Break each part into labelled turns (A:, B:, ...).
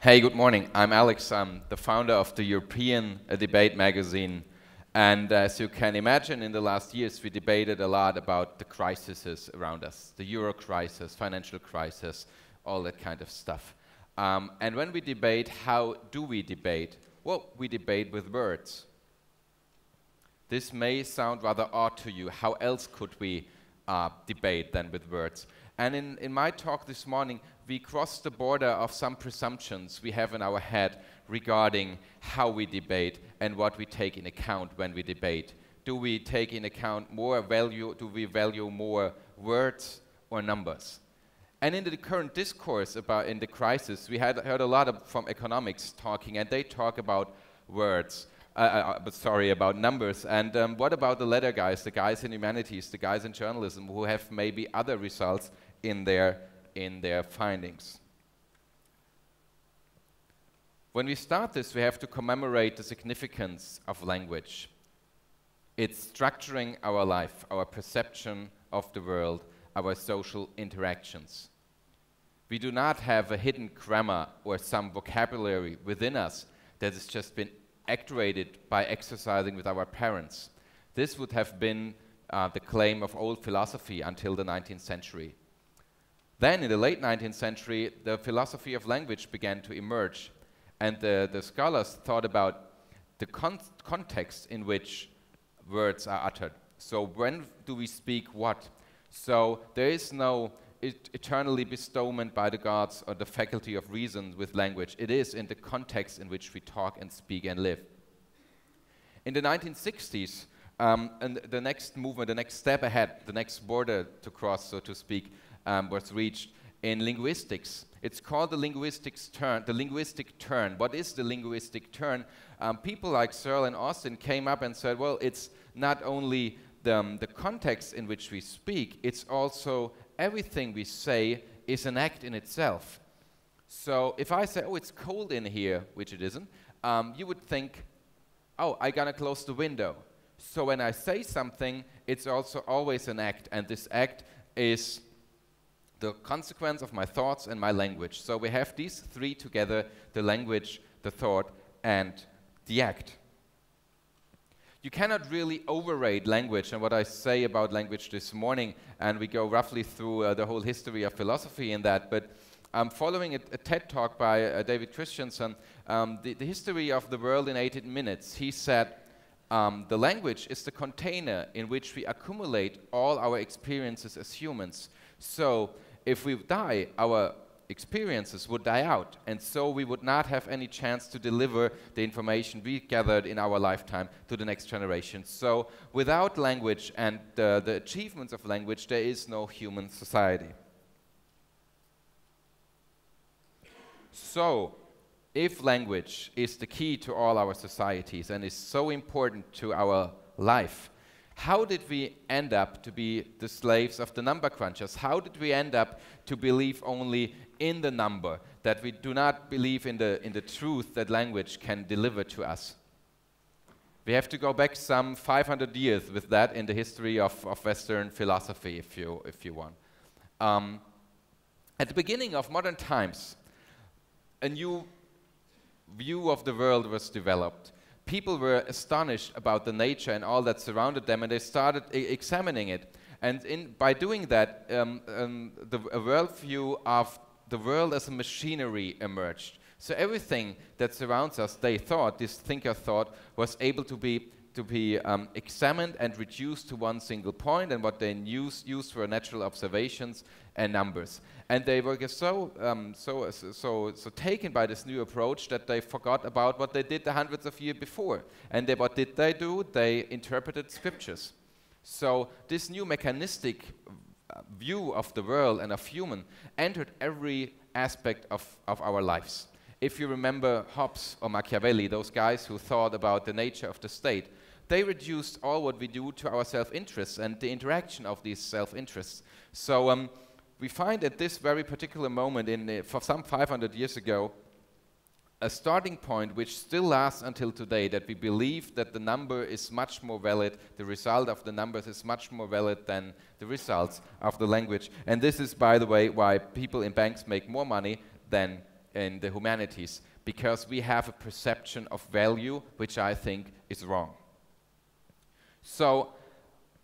A: Hey, good morning. I'm Alex. I'm the founder of the European Debate magazine. And as you can imagine, in the last years, we debated a lot about the crises around us, the euro crisis, financial crisis, all that kind of stuff. And when we debate, how do we debate? Well, we debate with words. This may sound rather odd to you. How else could we debate than with words? And in my talk this morning, we crossed the border of some presumptions we have in our head regarding how we debate and what we take in account when we debate. Do we take in account more value? Do we value more words or numbers? And in the current discourse in the crisis, we had heard a lot from economics talking, and they talk about words. About numbers. And what about the latter guys, the guys in humanities, the guys in journalism, who have maybe other results in their findings? When we start this, we have to commemorate the significance of language. It's structuring our life, our perception of the world, our social interactions. We do not have a hidden grammar or some vocabulary within us that has just been activated by exercising with our parents. This would have been the claim of old philosophy until the 19th century. Then, in the late 19th century, the philosophy of language began to emerge, and the scholars thought about the context in which words are uttered. So when do we speak what? So there is no eternally bestowment by the gods or the faculty of reason with language. It is in the context in which we talk and speak and live. In the 1960s, and the next movement, the next step ahead, the next border to cross, so to speak, was reached in linguistics. It's called the linguistic turn. What is the linguistic turn? People like Searle and Austin came up and said, well, it's not only the context in which we speak, it's also everything we say is an act in itself. So if I say, oh, it's cold in here, which it isn't, you would think, oh, I gotta close the window. So when I say something, it's also always an act, and this act is the consequence of my thoughts and my language. So we have these three together, the language, the thought, and the act. You cannot really overrate language, and what I say about language this morning, and we go roughly through the whole history of philosophy in that, but following a TED talk by David Christensen, the history of the world in 18 minutes, he said, the language is the container in which we accumulate all our experiences as humans. So if we die, our experiences would die out, and so we would not have any chance to deliver the information we gathered in our lifetime to the next generation. So without language and the achievements of language, there is no human society. So if language is the key to all our societies and is so important to our life, how did we end up to be the slaves of the number crunchers? How did we end up to believe only in the number, that we do not believe in the truth that language can deliver to us? We have to go back some 500 years with that in the history of Western philosophy, if you want. At the beginning of modern times, a new view of the world was developed. People were astonished about the nature and all that surrounded them, and they started examining it. And by doing that, the worldview of the world as a machinery emerged. So everything that surrounds us, they thought, this thinker thought, was able to be examined and reduced to one single point, and what they used were natural observations and numbers. And they were so taken by this new approach that they forgot about what they did the hundreds of years before. And what did they do? They interpreted scriptures. So this new mechanistic view of the world and of human entered every aspect of our lives. If you remember Hobbes or Machiavelli, those guys who thought about the nature of the state, they reduced all what we do to our self-interests and the interaction of these self-interests. So we find at this very particular moment, for some 500 years ago, a starting point which still lasts until today, that we believe that the number is much more valid, the result of the numbers is much more valid than the results of the language. And this is, by the way, why people in banks make more money than in the humanities because we have a perception of value which I think is wrong. So,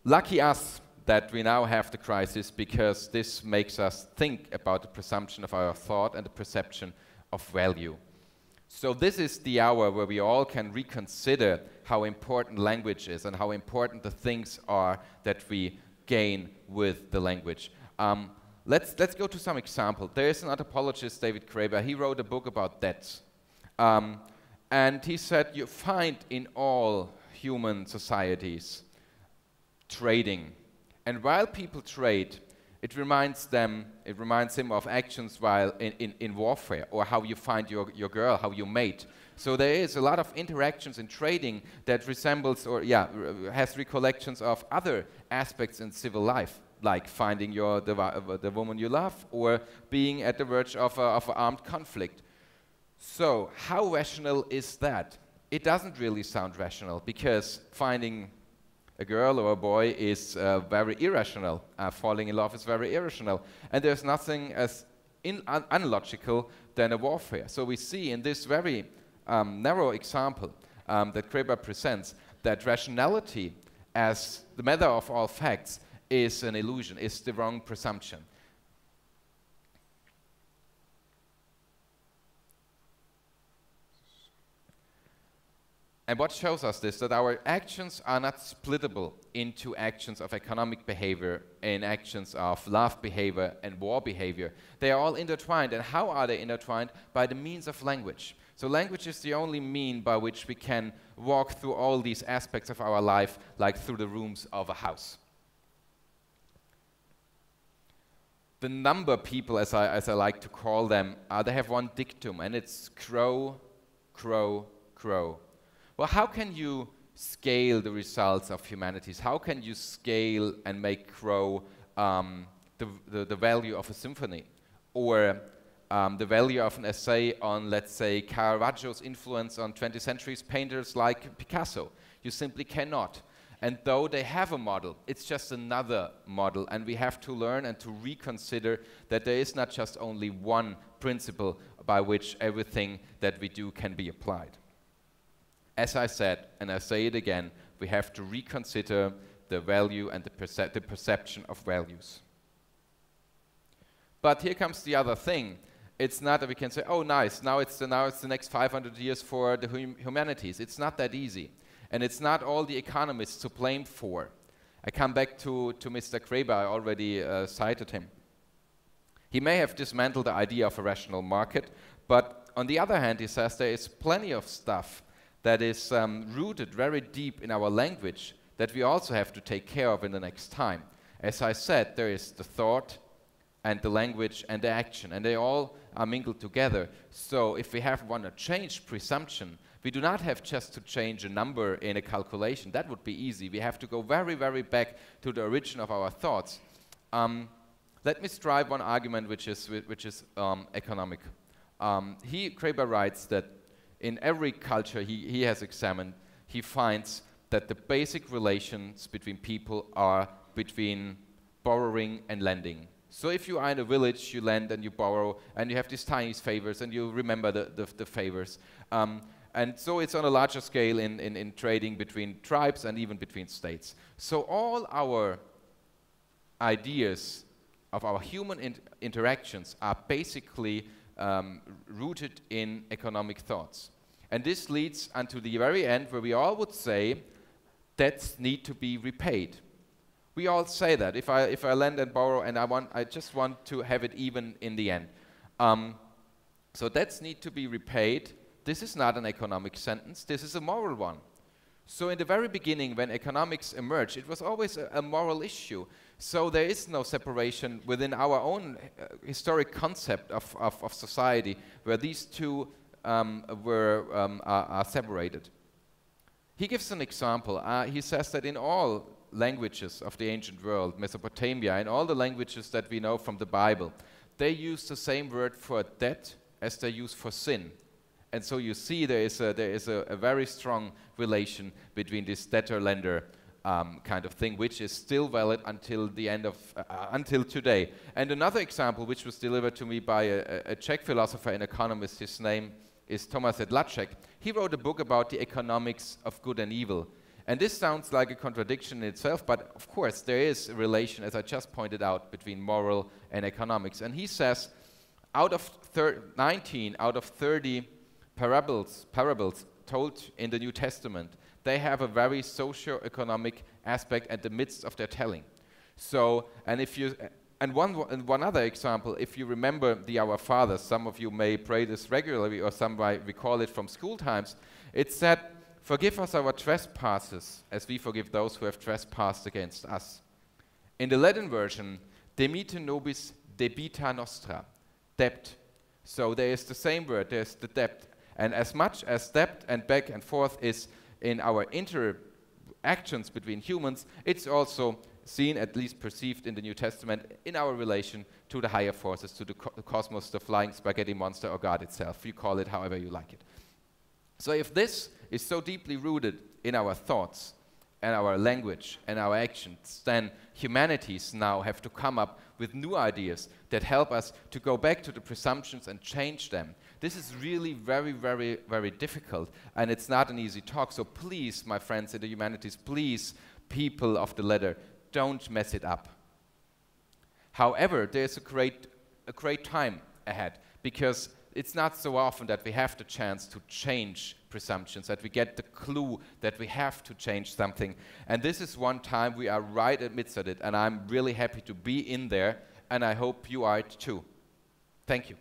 A: lucky us that we now have the crisis, because this makes us think about the presumption of our thought and the perception of value. So this is the hour where we all can reconsider how important language is and how important the things are that we gain with the language. Let's go to some example. There is an anthropologist, David Graeber. He wrote a book about debts. And he said you find in all human societies trading. And while people trade, it reminds him of actions while in warfare, or how you find your girl, how you mate. So there is a lot of interactions in trading that resembles, or has recollections of other aspects in civil life, like finding the woman you love, or being at the verge of an armed conflict. So how rational is that? It doesn't really sound rational, because finding a girl or a boy is very irrational. Falling in love is very irrational. And there's nothing as unlogical than a warfare. So we see in this very narrow example that Graeber presents that rationality as the mother of all facts is an illusion, is the wrong presumption. And what shows us this? That our actions are not splittable into actions of economic behavior and actions of love behavior and war behavior. They are all intertwined. And how are they intertwined? By the means of language. So language is the only mean by which we can walk through all these aspects of our life, like through the rooms of a house. The number people, as I like to call them, they have one dictum, and it's crow, crow, crow. Well, how can you scale the results of humanities? How can you scale and make crow the value of a symphony? Or the value of an essay on, let's say, Caravaggio's influence on 20th century painters like Picasso? You simply cannot. And though they have a model, it's just another model. And we have to learn and to reconsider that there is not just only one principle by which everything that we do can be applied. As I said, and I say it again, we have to reconsider the value and the perception of values. But here comes the other thing. It's not that we can say, oh, nice, now it's the next 500 years for the humanities. It's not that easy. And it's not all the economists to blame for. I come back to Mr. Graeber. I already cited him. He may have dismantled the idea of a rational market, but on the other hand, he says there is plenty of stuff that is rooted very deep in our language that we also have to take care of in the next time. As I said, there is the thought and the language and the action, and they all are mingled together. So if we want to change presumption, we do not have just to change a number in a calculation. That would be easy. We have to go very, very back to the origin of our thoughts. Let me strive one argument which is economic. Graeber writes that in every culture he has examined, he finds that the basic relations between people are between borrowing and lending. So if you are in a village, you lend and you borrow, and you have these tiny favors, and you remember the favors. And so it's on a larger scale in trading between tribes and even between states. So all our ideas of our human interactions are basically rooted in economic thoughts. And this leads unto the very end where we all would say debts need to be repaid. We all say that. If I lend and borrow and I just want to have it even in the end. So debts need to be repaid. This is not an economic sentence, this is a moral one. So in the very beginning, when economics emerged, it was always a moral issue. So there is no separation within our own historic concept of society where these two are separated. He gives an example. He says that in all languages of the ancient world, Mesopotamia, and all the languages that we know from the Bible, they use the same word for debt as they use for sin. And so you see there is a very strong relation between this debtor-lender kind of thing, which is still valid until the end of, until today. And another example, which was delivered to me by a Czech philosopher and economist, his name is Thomas Sedlacek. He wrote a book about the economics of good and evil. And this sounds like a contradiction in itself, but of course there is a relation, as I just pointed out, between moral and economics. And he says, out of 19 out of 30 parables told in the New Testament, they have a very socio-economic aspect at the midst of their telling. So, and if you, and one other example, if you remember the Our Father, some of you may pray this regularly, or some might recall it from school times. It said, "Forgive us our trespasses, as we forgive those who have trespassed against us." In the Latin version, "Demite nobis debita nostra," debt. So there is the same word, there's the debt. And as much as debt and back and forth is in our interactions between humans, it's also seen, at least perceived in the New Testament, in our relation to the higher forces, to the cosmos, the flying spaghetti monster, or God itself. You call it however you like it. So if this is so deeply rooted in our thoughts and our language and our actions, then humanities now have to come up with new ideas that help us to go back to the presumptions and change them. This is really very, very, very difficult, and it's not an easy talk. So please, my friends in the humanities, please, people of the letter, don't mess it up. However, there's a great time ahead, because it's not so often that we have the chance to change presumptions, that we get the clue that we have to change something. And this is one time we are right amidst of it, and I'm really happy to be in there, and I hope you are too. Thank you.